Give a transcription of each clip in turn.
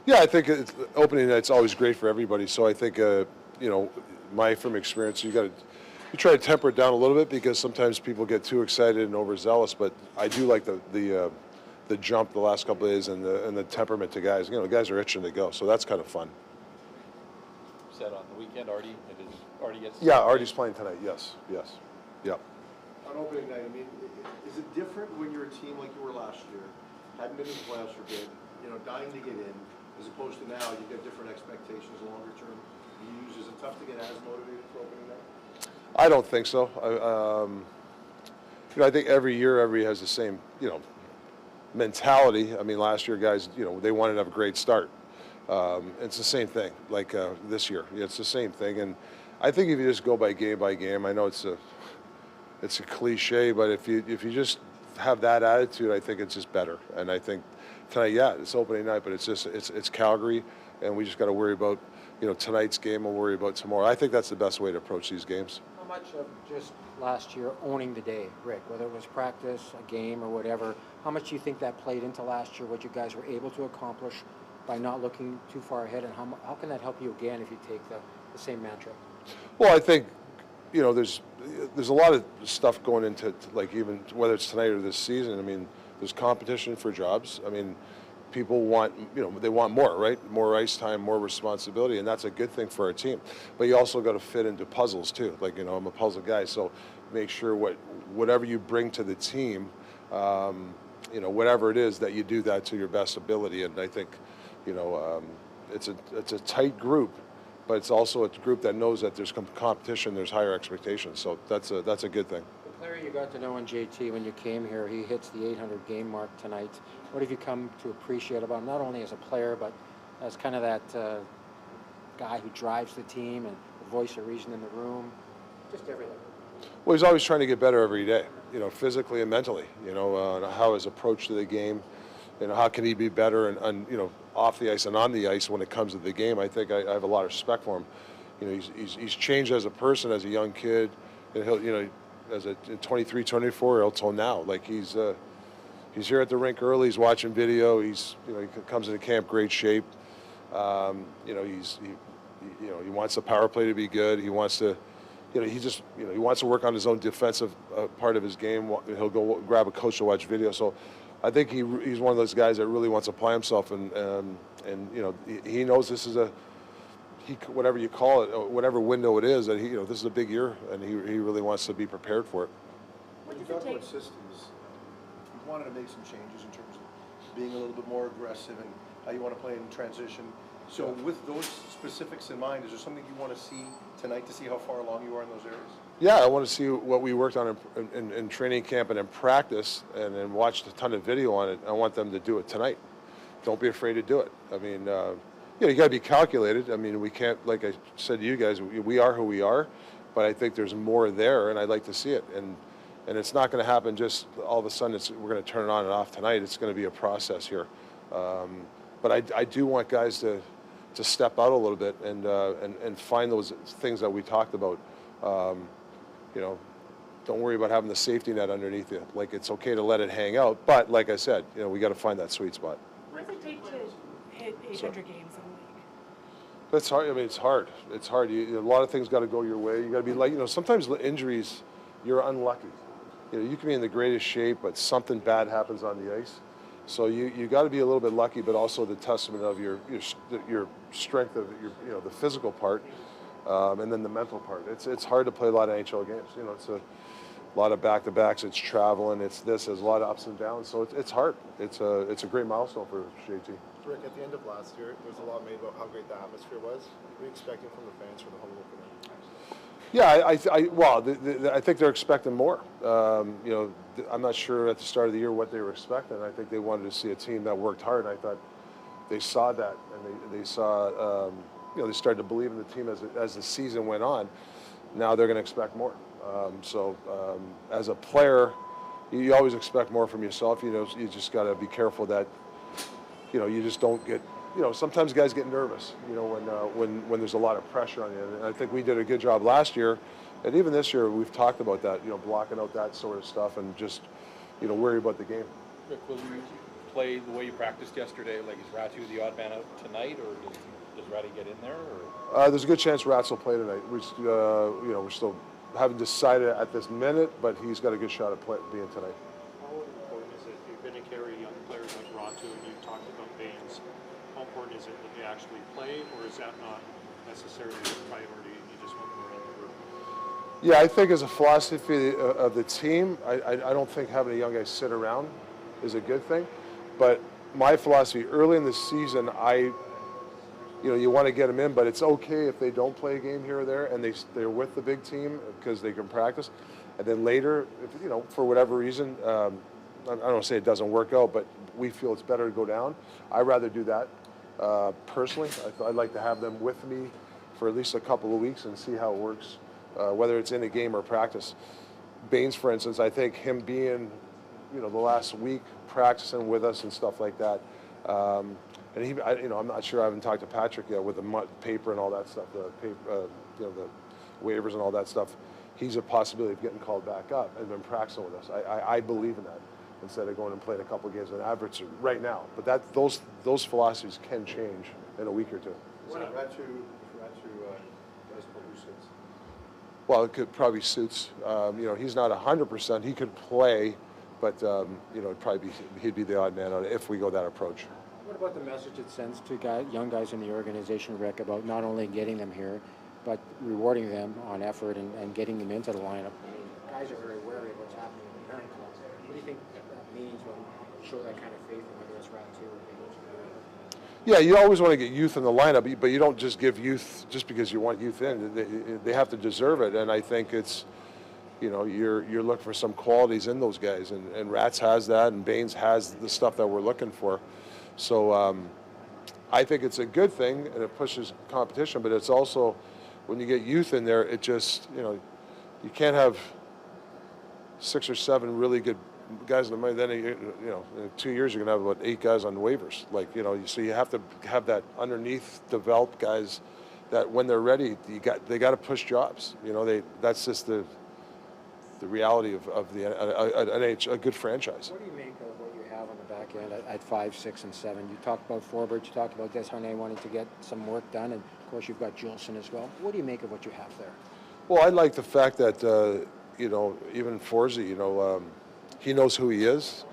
Yeah, I think opening night's always great for everybody. So I think, from experience, you try to temper it down a little bit because sometimes people get too excited and overzealous. But I do like the jump the last couple of days and the temperament to guys. The guys are itching to go, so that's kind of fun. Said on the weekend, Artie. It is Artie gets. Yeah, Artie's playing tonight. Yes. Yep. On opening night, I mean, is it different when you're a team like you were last year, hadn't been in the playoffs for good, dying to get in, as opposed to now, you've got different expectations longer term? Is it tough to get as motivated for opening night? I don't think so. I think every year everybody has the same, mentality. I mean, last year guys, they wanted to have a great start. It's the same thing. Like this year, it's the same thing. And I think if you just go by game, I know it's a cliche, but if you just have that attitude, I think it's just better. And I think tonight, yeah, it's opening night, but it's Calgary, and we just got to worry about tonight's game. We'll worry about tomorrow. I think that's the best way to approach these games. How much of just last year owning the day, Rick, whether it was practice, a game, or whatever, how much do you think that played into last year, what you guys were able to accomplish by not looking too far ahead, and how can that help you again if you take the same mantra? Well, I think, there's a lot of stuff going into, like, even whether it's tonight or this season. I mean, there's competition for jobs. I mean, people want, they want more, right? More ice time, more responsibility, and that's a good thing for our team. But you also got to fit into puzzles too. Like, I'm a puzzle guy, so make sure whatever you bring to the team, whatever it is, that you do that to your best ability. And I think, it's a tight group, but it's also a group that knows that there's competition, there's higher expectations. So that's a good thing. The player you got to know in JT when you came here, he hits the 800 game mark tonight. What have you come to appreciate about him, not only as a player, but as kind of that guy who drives the team and the voice of reason in the room, just everything? Well, he's always trying to get better every day, physically and mentally, how his approach to the game, how can he be better and off the ice and on the ice when it comes to the game. I think I have a lot of respect for him. He's changed as a person, as a young kid, and he'll, as a 23, 24-year-old till now. Like, he's here at the rink early. He's watching video. He comes into camp great shape. He wants the power play to be good. He wants to, he wants to work on his own defensive part of his game. He'll go grab a coach to watch video. So I think he's one of those guys that really wants to apply himself, and he knows this is whatever you call it, whatever window it is, that this is a big year, and he really wants to be prepared for it. When you talk about systems, you wanted to make some changes in terms of being a little bit more aggressive and how you want to play in transition. So with those specifics in mind, is there something you want to see tonight to see how far along you are in those areas? Yeah, I want to see what we worked on in training camp and in practice, and then watched a ton of video on it. I want them to do it tonight. Don't be afraid to do it. I mean, you got to be calculated. I mean, we can't, like I said to you guys, we are who we are, but I think there's more there, and I'd like to see it. And it's not going to happen just all of a sudden. We're going to turn it on and off tonight. It's going to be a process here. But I do want guys to step out a little bit and find those things that we talked about. Don't worry about having the safety net underneath you. Like, it's okay to let it hang out, but like I said, we got to find that sweet spot. What does it take to hit 800 games in the league? That's hard. I mean, it's hard. It's hard. A lot of things got to go your way. You got to be like, sometimes injuries, you're unlucky. You can be in the greatest shape, but something bad happens on the ice. So you got to be a little bit lucky, but also the testament of your strength of the physical part, and then the mental part. It's hard to play a lot of NHL games. It's a lot of back-to-backs. It's traveling. It's this. There's a lot of ups and downs. So it's hard. It's a great milestone for JT. Rick, at the end of last year, there was a lot made about how great the atmosphere was. What are you expecting from the fans for the home opener? Yeah, I think they're expecting more. I'm not sure at the start of the year what they were expecting. I think they wanted to see a team that worked hard. I thought they saw that, and they saw, they started to believe in the team as the season went on. Now they're going to expect more. As a player, you always expect more from yourself. You just got to be careful that, you just don't get. Sometimes guys get nervous, when there's a lot of pressure on you. And I think we did a good job last year, and even this year we've talked about that, blocking out that sort of stuff and just, worry about the game. Rick, will you play the way you practiced yesterday? Like, is Ratu the odd man out tonight, or does Ratty get in there? Or? There's a good chance Rats will play tonight. We're still haven't decided at this minute, but he's got a good shot at being tonight. How important is it, you've been to carry young players like Ratu and you've talked about Baines, how important is it that they actually play, or is that not necessarily a priority, you just want more in the group? Yeah, I think as a philosophy of the team, I don't think having a young guy sit around is a good thing. But my philosophy early in the season, you want to get them in, but it's okay if they don't play a game here or there and they're with the big team because they can practice. And then later, if, for whatever reason, I don't say it doesn't work out, but we feel it's better to go down. I'd rather do that personally. I'd like to have them with me for at least a couple of weeks and see how it works, whether it's in a game or practice. Baines, for instance, I think him being, the last week practicing with us and stuff like that. And I'm not sure. I haven't talked to Patrick yet with the paper and all that stuff, the paper, the waivers and all that stuff. He's a possibility of getting called back up and been practicing with us. I believe in that instead of going and playing a couple of games in average right now. But those philosophies can change in a week or two. What if Ratu does Pelusins? Well, it could probably suits. He's not 100%. He could play, but he'd be the odd man out if we go that approach. What about the message it sends to young guys in the organization, Rick, about not only getting them here, but rewarding them on effort and getting them into the lineup? I mean, guys are very wary of what's happening in the parent club. What do you think that means when you show that kind of faith in whether it's Ratu or Baines? Yeah, you always want to get youth in the lineup, but you don't just give youth just because you want youth in. They have to deserve it, and I think it's, you're looking for some qualities in those guys, and Rats has that, and Baines has the stuff that we're looking for. So I think it's a good thing, and it pushes competition, but it's also, when you get youth in there, it just, you can't have 6 or 7 really good guys in the money. Then, in 2 years, you're going to have about 8 guys on waivers. So you have to have that underneath developed guys that when they're ready, they got to push jobs. That's just the reality of a good franchise. What do you make of what you have on the back end at 5, 6, and 7? You talked about forwards, you talked about Desharnais wanting to get some work done, and of course you've got Juleson as well. What do you make of what you have there? Well, I like the fact that, even Forsey, he knows who he is,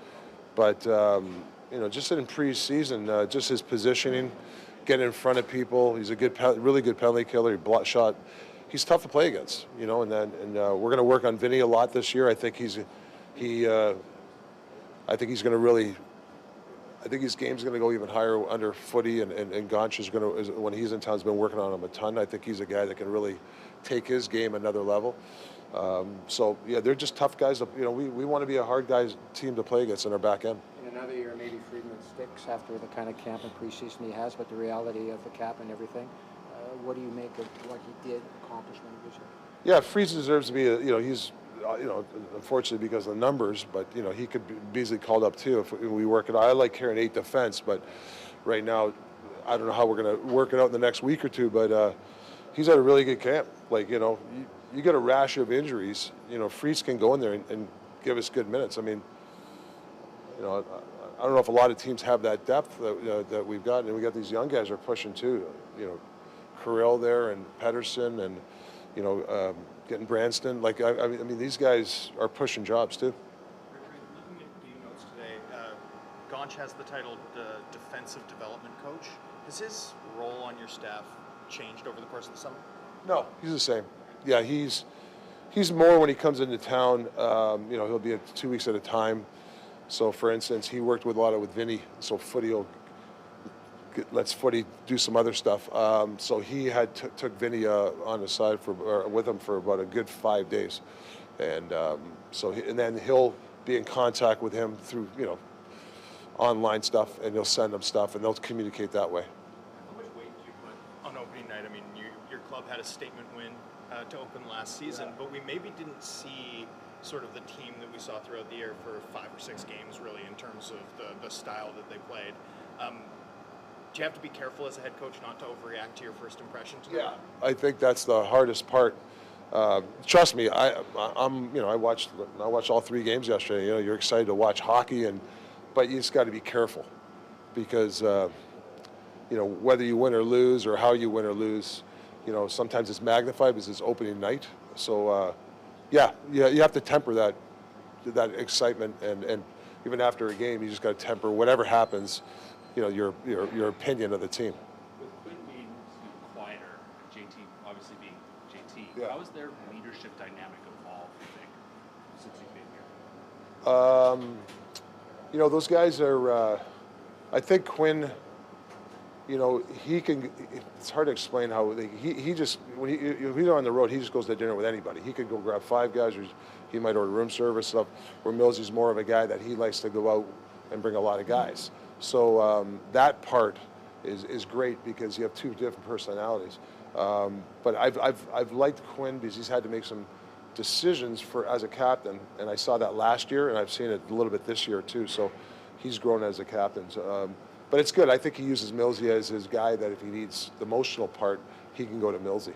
but, just in preseason, just his positioning, getting in front of people, he's a really good penalty killer, he shot. He's tough to play against, and we're going to work on Vinny a lot this year. I think he's going to really. I think his game's going to go even higher under Footy, and Gonch is going to, when he's in town, has been working on him a ton. I think he's a guy that can really take his game another level. They're just tough guys. We want to be a hard team to play against in our back end. In another year, maybe Friedman sticks after the kind of camp and preseason he has, but the reality of the cap and everything. What do you make of what he did accomplish when he was here? Yeah, Freeze deserves to be he's, unfortunately because of the numbers, but, he could be easily called up too if we work it out. I like carrying 8 defense, but right now, I don't know how we're going to work it out in the next week or two, but he's had a really good camp. You get a rash of injuries, Freeze can go in there and give us good minutes. I mean, I don't know if a lot of teams have that depth that we've got, and we got these young guys are pushing too, Carell there and Pedersen and, getting Branston. I mean, these guys are pushing jobs too. Looking at the notes today, Gonch has the title defensive development coach. Has his role on your staff changed over the course of the summer? No, he's the same. Yeah, he's more when he comes into town. He'll be 2 weeks at a time. So, for instance, he worked with a lot with Vinny. So Footy lets Footy do some other stuff. So he had took Vinny on the side with him for about a good 5 days, and then he'll be in contact with him through online stuff, and he'll send him stuff, and they'll communicate that way. How much weight do you put on opening night? I mean, your club had a statement win to open last season, but we maybe didn't see sort of the team that we saw throughout the year for 5 or 6 games, really, in terms of the style that they played. Do you have to be careful as a head coach not to overreact to your first impression tonight? Yeah, I think that's the hardest part. Trust me, I watched all 3 games yesterday. You're excited to watch hockey, and but you just got to be careful because you know, whether you win or lose or how you win or lose, you know, sometimes it's magnified because it's opening night. So yeah, you have to temper that excitement, and even after a game, you just got to temper whatever happens, you know, your opinion of the team. With Quinn being quieter, JT obviously being JT, Yeah. how has their leadership dynamic evolved, you think, since you've been here? You know, those guys are. I think Quinn. You know, he can. It's hard to explain how he just when if he's on the road, he just goes to dinner with anybody. He could go grab 5 guys, or he might order room service stuff. Where Millsy's more of a guy that he likes to go out and bring a lot of guys. So that part is great because you have 2 different personalities. But I've liked Quinn because he's had to make some decisions as a captain, and I saw that last year, and I've seen it a little bit this year too. So he's grown as a captain. So, but it's good. I think he uses Millsy as his guy that if he needs the emotional part, he can go to Millsy.